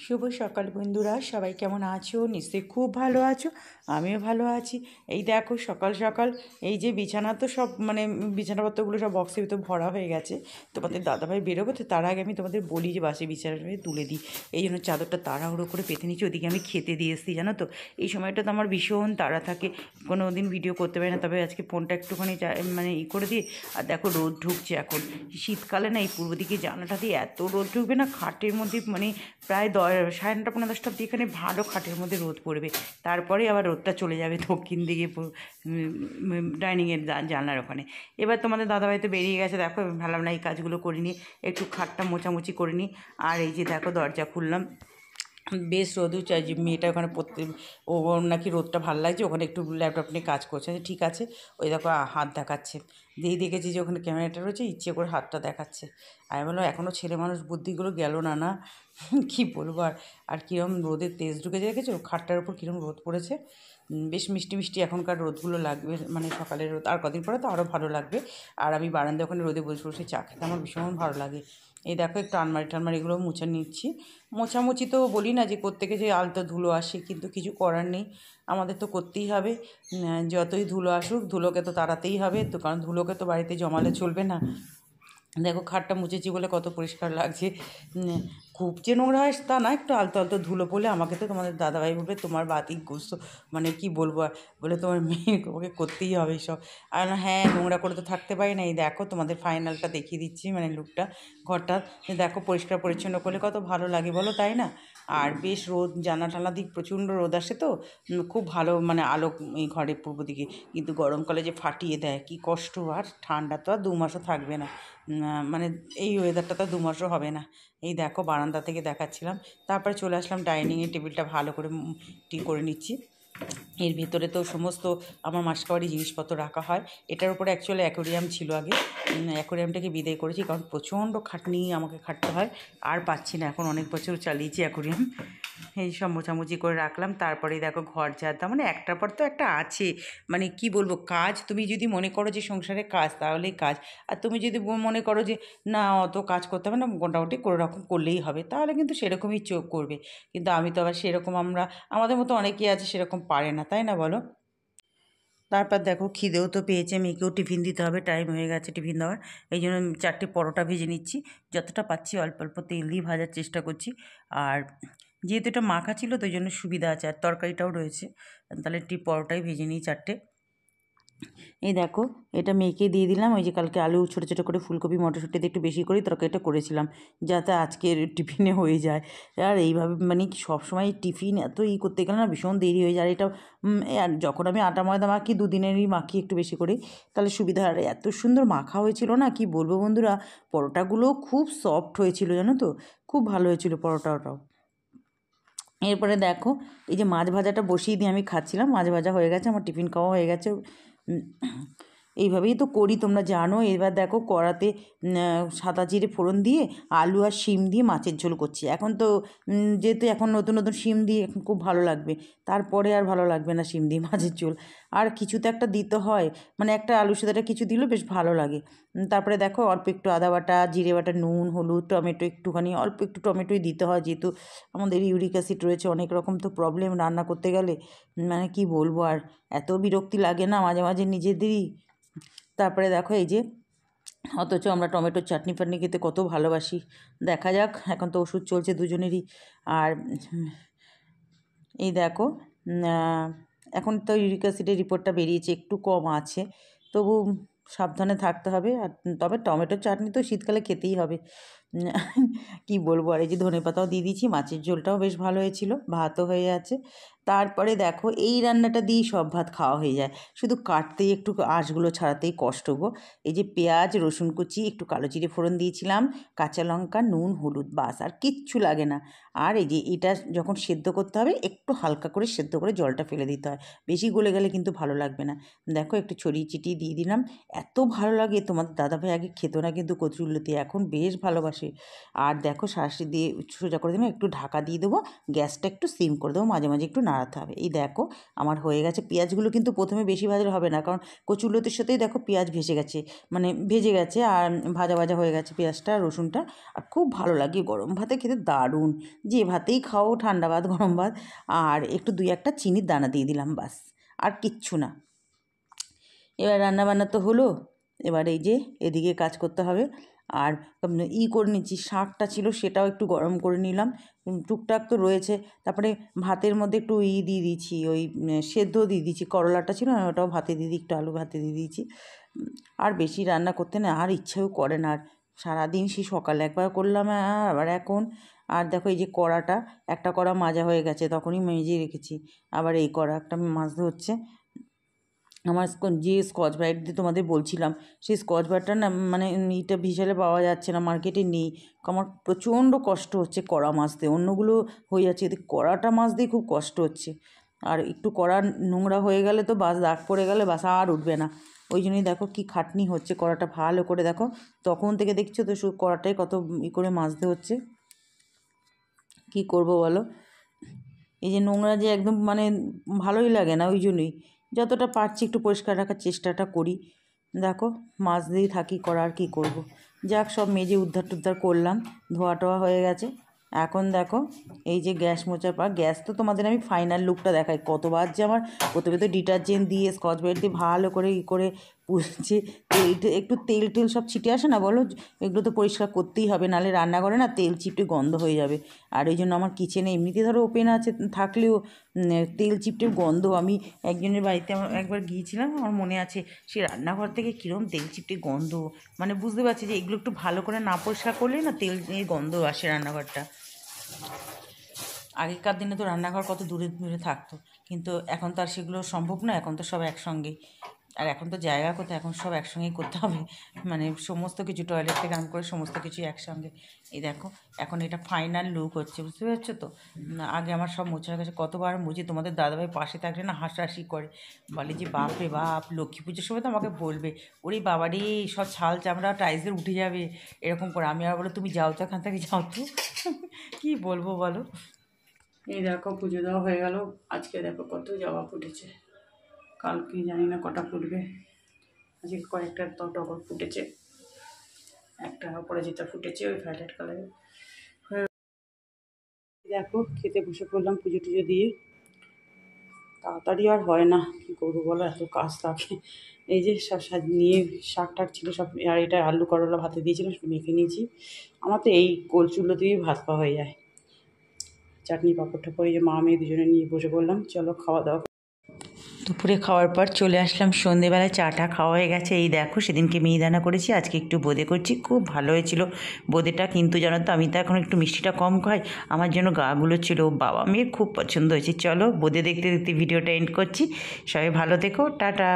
শুভ সকাল বন্ধুরা, সবাই কেমন আছো? নিশ্চয়ই খুব ভালো আছো, আমিও ভালো আছি। এই দেখো সকাল সকাল এই যে বিছানা তো সব বিছানাপত্রগুলো সব বক্সের ভিতর ভরা হয়ে গেছে। তোমাদের দাদাভাই বেরোবো তো, তার আগে আমি তোমাদের বলি যে বাসে বিছানাটা তুলে দিই। এই জন্য চাদরটা তাড়াহুড়ো করে পেতে নিচ্ছি। ওদিকে আমি খেতে দিয়ে এসেছি, জানো তো। এই সময়টা তো আমার ভীষণ তাড়া থাকে, কোনো দিন ভিডিও করতে পারি না। তবে আজকে ফোনটা একটুখানি করে দিয়ে। আর দেখো রোদ ঢুকছে এখন শীতকালে না, এই পূর্ব দিকে জানালাটা দিয়ে এত রোদ ঢুকবে না, খাটের মধ্যে প্রায় 9:30 পৌনে 10টা অবধি এখানে ভালো খাটের মধ্যে রোদ পড়বে। তারপরে আবার রোদটা চলে যাবে দক্ষিণ দিকে ডাইনিংয়ের জানলার ওখানে। এবার তোমাদের দাদাভাই তো বেরিয়ে গেছে, দেখো ভাবলাম না এই কাজগুলো করে নিই, একটু খাটটা মোছামুছি করে নিই। আর এই যে দেখো দরজা খুললাম, বেশ রোদ উঠছে। যে মেয়েটা ওখানে পড়তে, ও নাকি রোদটা ভালো লাগছে, ওখানে একটু ল্যাপটপ নিয়ে কাজ করছে। ঠিক আছে, ওই দেখো হাত দেখাচ্ছে, যেই দেখেছি যে ওখানে ক্যামেরাটা রয়েছে, ইচ্ছে করে হাতটা দেখাচ্ছে। আমি বললাম এখনও ছেলে মানুষ বুদ্ধিগুলো গেল না না কী বলবো। আর কীরকম রোদের তেজ ঢুকে দেখেছো খাটটার উপর কীরকম রোদ পড়েছে। বেশ মিষ্টি মিষ্টি এখনকার রোদগুলো লাগবে, সকালের রোদ। আর কদিন পরে তো আরও ভালো লাগবে। আর আমি বারান্দায় ওখানে রোদে বসে বসে চা খেতে আমার ভীষণ ভালো লাগে। এই দেখো একটু আলমারিগুলো মুছে নিচ্ছি। মোছামুছি তো বলি না যে প্রত্যেকে যে আলতো ধুলো আসে, কিন্তু কিছু করার নেই, আমাদের তো করতেই হবে। যতই ধুলো আসুক, ধুলোকে তো তাড়াতেই হবে তো, কারণ ধুলোকে তো বাড়িতে জমালে চলবে না। দেখো খাটটা মুছেছি বলে কত পরিষ্কার লাগছে। খুব যে নোংরা হয় তা না, একটু আলতো আলতো ধুলো পড়লে আমাকে তো তোমাদের দাদাভাই বলবে তোমার বাতিক গোস্ত, কী বলবো আর, বলে তোমার মেয়ে ওকে করতেই হবে সব। আর হ্যাঁ, নোংরা করে তো থাকতে পারি না। এই দেখো তোমাদের ফাইনালটা দেখিয়ে দিচ্ছি, লুকটা ঘরটা। দেখো পরিষ্কার পরিচ্ছন্ন করলে কত ভালো লাগে বলো, তাই না? আর বেশ রোদ, জানলা দিক প্রচণ্ড রোদ আসে তো, খুব ভালো আলো এই ঘরের পূর্ব দিকে। কিন্তু গরমকালে যে ফাটিয়ে দেয় কী কষ্ট। আর ঠান্ডা তো আর 2 মাসও থাকবে না, এই ওয়েদারটা তো 2 মাসও হবে না। এই দেখো বারান্দা থেকে দেখাচ্ছিলাম। তারপরে চলে আসলাম ডাইনিংয়ে, টেবিলটা ভালো করে করে নিচ্ছি। এর ভিতরে তো সমস্ত আমার মাসকাবারি জিনিসপত্র রাখা হয়। এটার উপরে অ্যাকচুয়ালি অ্যাকোরিয়াম ছিল আগে, অ্যাকোরিয়ামটাকে বিদায় করেছি, কারণ প্রচণ্ড খাটনি আমাকে খাটতে হয়। আর পাচ্ছি না, এখন অনেক বছর চালিয়েছি অ্যাকোরিয়াম। এই সব মোছামুছি করে রাখলাম। তারপরেই দেখো ঘর ঝাড়তাম, একটার পর তো একটা আছে, কি বলবো কাজ। তুমি যদি মনে করো যে সংসারে কাজ, তাহলেই কাজ। আর তুমি যদি মনে করো যে না অত কাজ করতে হবে না, মোটামুটি কোনো রকম করলেই হবে, তাহলে কিন্তু সেরকমই চোখ করবে। কিন্তু আমি তো আবার সেরকম, আমাদের মতো অনেকেই আছে সেরকম পারে না, তাই না বলো? তারপর দেখো খিদেও তো পেয়েছে, মেয়েকেও টিফিন দিতে হবে, টাইম হয়ে গেছে টিফিন দেওয়ার। এই জন্য 4টে পরোটা ভেজে নিচ্ছি, যতটা পাচ্ছি অল্প অল্প তেল দিয়ে ভাজার চেষ্টা করছি। আর যেহেতু এটা মাখা ছিল তো, ওই জন্য সুবিধা আছে, আর তরকারিটাও রয়েছে, তাহলে পরোটাই ভেজে নিই 4টে। এই দেখো এটা মেয়েকে দিয়ে দিলাম। ওই যে কালকে আলু ছোটো ছোটো করে ফুলকপি মটরশুঁটি দিয়ে একটু বেশি করেই তরকারিটা করেছিলাম, যাতে আজকের টিফিনে হয়ে যায়। আর এইভাবে সবসময় টিফিন এত করতে গেলে না ভীষণ দেরি হয়ে যায়। আর এটা আর যখন আমি আটা ময়দা মাখি, 2 দিনেরই মাখি একটু বেশি করে, তাহলে সুবিধা। আর এত সুন্দর মাখা হয়েছিল না, কি বলবো বন্ধুরা, পরোটাগুলো খুব সফট হয়েছিল, জানো তো, খুব ভালো হয়েছিল পরোটাটাও। এরপরে দেখো এই যে মাছ ভাজাটা বসিয়ে দিয়ে আমি খাচ্ছিলাম, মাছ ভাজা হয়ে গেছে, আমার টিফিন খাওয়া হয়ে গেছে। এইভাবেই তো করি, তোমরা জানো। এবার দেখো কড়াতে সাদা জিরে ফোড়ন দিয়ে আলু আর শিম দিয়ে মাছের ঝোল করছি। এখন তো যেহেতু এখন নতুন নতুন শিম দিয়ে এখন খুব ভালো লাগবে, তারপরে আর ভালো লাগবে না শিম দিয়ে মাছের ঝোল। আর কিছু তো একটা দিতে হয়, একটা আলু সেদাটা কিছু দিলেও বেশ ভালো লাগে। তারপরে দেখো অল্প একটু আদা বাটা, জিরে বাটা, নুন, হলুদ, টমেটো একটুখানি, অল্প একটু টমেটোই দিতে হয়, যেহেতু আমাদের ইউরিক অ্যাসিড রয়েছে, অনেক রকম তো প্রবলেম রান্না করতে গেলে, কি বলবো আর, এত বিরক্তি লাগে না মাঝে মাঝে নিজেদেরই। তারপরে দেখো এই যে, অথচ আমরা টমেটোর চাটনি ফাটনি খেতে কত ভালোবাসি। দেখা যাক, এখন তো ওষুধ চলছে দুজনেরই। আর এই দেখো এখন তো ইউরিক অ্যাসিডের রিপোর্টটা বেরিয়েছে, একটু কম আছে, তবু সাবধানে থাকতে হবে। আর তবে টমেটোর চাটনি তো শীতকালে খেতেই হবে, কি বলবো। আর এই যে ধনেপাতাও দিয়ে দিয়েছি, মাছের ঝোলটাও বেশ ভালো হয়েছিল, ভাতও হয়ে আছে। তারপরে দেখো এই রান্নাটা দিয়েই সব ভাত খাওয়া হয়ে যায়, শুধু কাটতেই একটু আঁশগুলো ছাড়াতেই কষ্ট গো। এই যে পেঁয়াজ, রসুন কুচি, একটু কালো জিরে ফোড়ন দিয়েছিলাম, কাঁচা লঙ্কা, নুন, হলুদ, বাস, আর কিচ্ছু লাগে না। আর এই যে এটা যখন সেদ্ধ করতে হবে, একটু হালকা করে সেদ্ধ করে জলটা ফেলে দিতে হয়, বেশি গলে গেলে কিন্তু ভালো লাগবে না। দেখো একটু ছড়িয়ে ছিটিয়ে দিয়ে দিলাম, এত ভালো লাগে। তোমার দাদাভাই আগে খেত না কিন্তু কচুরলতি, এখন বেশ ভালোবাসে। আর দেখো শাঁসি দিয়ে সোজা করে দিলাম, একটু ঢাকা দিয়ে দেবো, গ্যাসটা একটু সিম করে দেবো, মাঝে মাঝে একটু নাড়াচাড়া নাড়াতে হবে। এই দেখো আমার হয়ে গেছে। পেঁয়াজগুলো কিন্তু প্রথমে বেশি ভাজলে হবে না, কারণ কচুরলতির সাথেই দেখো পেঁয়াজ ভেসে গেছে, মানে ভেজে গেছে আর ভাজা ভাজা হয়ে গেছে পেঁয়াজটা রসুনটা। আর খুব ভালো লাগে গরম ভাতে খেতে, দারুণ। যে ভাতেই খাও, ঠান্ডা ভাত গরম ভাত। আর একটু 2-1টা চিনির দানা দিয়ে দিলাম, বাস, আর কিচ্ছু না। এবার রান্নাবান্না তো হলো, এবার এই যে এদিকে কাজ করতে হবে। আর করে নিচ্ছি, শাকটা ছিল সেটাও একটু গরম করে নিলাম, টুকটাক তো রয়েছে। তারপরে ভাতের মধ্যে একটু দিয়ে দিয়েছি, ওই সেদ্ধ দিয়ে দিয়েছি, করলাটা ছিল না, ওটাও ভাতে দিয়ে দিই, একটু আলু ভাতে দিয়ে দিয়েছি। আর বেশি রান্না করতে না আর ইচ্ছেও করে না, আর সারাদিন সেই সকালে একবার করলাম আবার এখন। আর দেখো এই যে কড়াটা, একটা কড়া মাজা হয়ে গেছে, তখনই মেজে রেখেছি। আবার এই কড়া একটা মাজতে হচ্ছে। আমার যে স্কচ ব্রাইট দিয়ে তোমাদের বলছিলাম, সেই স্কচ ব্রাইটটা না মানে এটা বিশালে পাওয়া যাচ্ছে না, মার্কেটে নেই। আমার প্রচণ্ড কষ্ট হচ্ছে কড়া মাজতে, অন্যগুলো হয়ে যাচ্ছে, এতে কড়াটা মাজতেই খুব কষ্ট হচ্ছে। আর একটু কড়া নোংরা হয়ে গেলে তো বাস, দাগ পড়ে গেলে বাস আর উঠবে না। ওই জন্যই দেখো কি খাটনি হচ্ছে, কড়াটা ভালো করে দেখো, তখন থেকে দেখছো তো শুধু কড়াটাই কত করে মাজতে হচ্ছে। কি করব বলো, এই যে নোংরা যে একদম মানে ভালোই লাগে না, ওই জন্যই যতটা পারছি একটু পরিষ্কার রাখার চেষ্টাটা করি। দেখো মাছ দিয়েই থাকি, করার কি করব। যাক, সব মেজে উদ্ধার টুদ্ধার করলাম, ধোয়া টোয়া হয়ে গেছে। এখন দেখো এই যে গ্যাস মোছার পর, গ্যাস তো তোমাদের আমি ফাইনাল লুকটা দেখাই, কতবার যে আমার প্রথমে তো ডিটারজেন্ট দিয়ে স্কচ ব্রাইট দিয়ে ভালো করে করে পুষছে, একটু তেল টেল সব ছিটে আসে না বলো, এগুলো তো পরিষ্কার করতেই হবে, নাহলে রান্নাঘরে না তেল চিপটে গন্ধ হয়ে যাবে। আর এই জন্য আমার কিচেনে এমনিতে ধরো ওপেন আছে, থাকলেও তেল চিপটে গন্ধ। আমি একজনের বাড়িতে আমার একবার গিয়েছিলাম, আমার মনে আছে, সে রান্নাঘর থেকে কীরকম তেল চিপটে গন্ধ, মানে বুঝতে পারছি যে এগুলো একটু ভালো করে না পরিষ্কার করলেই না তেল গন্ধ আসে রান্নাঘরটা। আগেকার দিনে তো রান্নাঘর কত দূরে দূরে থাকতো, কিন্তু এখন তো আর সেগুলো সম্ভব না, এখন তো সব একসঙ্গে। আর এখন তো জায়গা কোথায়, এখন সব একসঙ্গেই করতে হবে, মানে সমস্ত কিছু টয়লেট থেকে আরম্ভ করে সমস্ত কিছু একসঙ্গে। এই দেখো এখন এটা ফাইনাল লুক হচ্ছে, বুঝতে পারছো তো। আগে আমার সব মোছার কাছে কতবার মুছি, তোমাদের দাদাভাই পাশে থাকলে না হাসাহাসি করে, বলে যে বাপ রে বাপ, লক্ষ্মী পুজোর সময় তো আমাকে বলবে, ওরে বাবারে সব ছাল চামড়া টাইলসের উঠে যাবে, এরকম করে। আমি আর বলো তুমি যাও তো এখান থেকে, যাও তো। কী বলবো বলো। এই দেখো পুজো দেওয়া হয়ে গেল, আজকে দেখো কত জবা ফুটেছে, কালকে জানি না কটা ফুটবে, আজকে কয়েকটা টগর ফুটেছে, একটা অপরাজিতা ফুটেছে ওই ভায়োলেট কালারের। দেখো খেতে বসে পড়লাম পুজো টুজো দিয়ে, তাড়াতাড়ি আর হয় না, কী করবো বলো, এত কাজ থাকে। এই যে সব নিয়ে শাক টাক ছিল সব, আর এটা আলু করলা ভাতে দিয়েছিলাম, সব মেখে নিয়েছি। আমার তো এই কলচুলো দিয়েই ভাত খাওয়া হয়ে যায়, চাটনি পাঁপড় টাপড় এই যে মা মেয়ে দুজনে নিয়ে বসে পড়লাম, চলো খাওয়া দাওয়া। দুপুরে খাওয়ার পর চলে আসলাম, সন্ধেবেলায় চাটা খাওয়া হয়ে গেছে। এই দেখো সেদিনকে মিহিদানা করেছি, আজকে একটু বোঁদে করছি, খুব ভালো হয়েছিল বোঁদেটা। কিন্তু জানো তো আমি তো এখন একটু মিষ্টিটা কম খাই, আমার জন্য গাগুলো ছিল, বাবা মেয়ের খুব পছন্দ হয়েছে। চলো বোঁদে দেখতে দেখতে ভিডিওটা এন্ড করছি, সবাই ভালো থেকো, টাটা।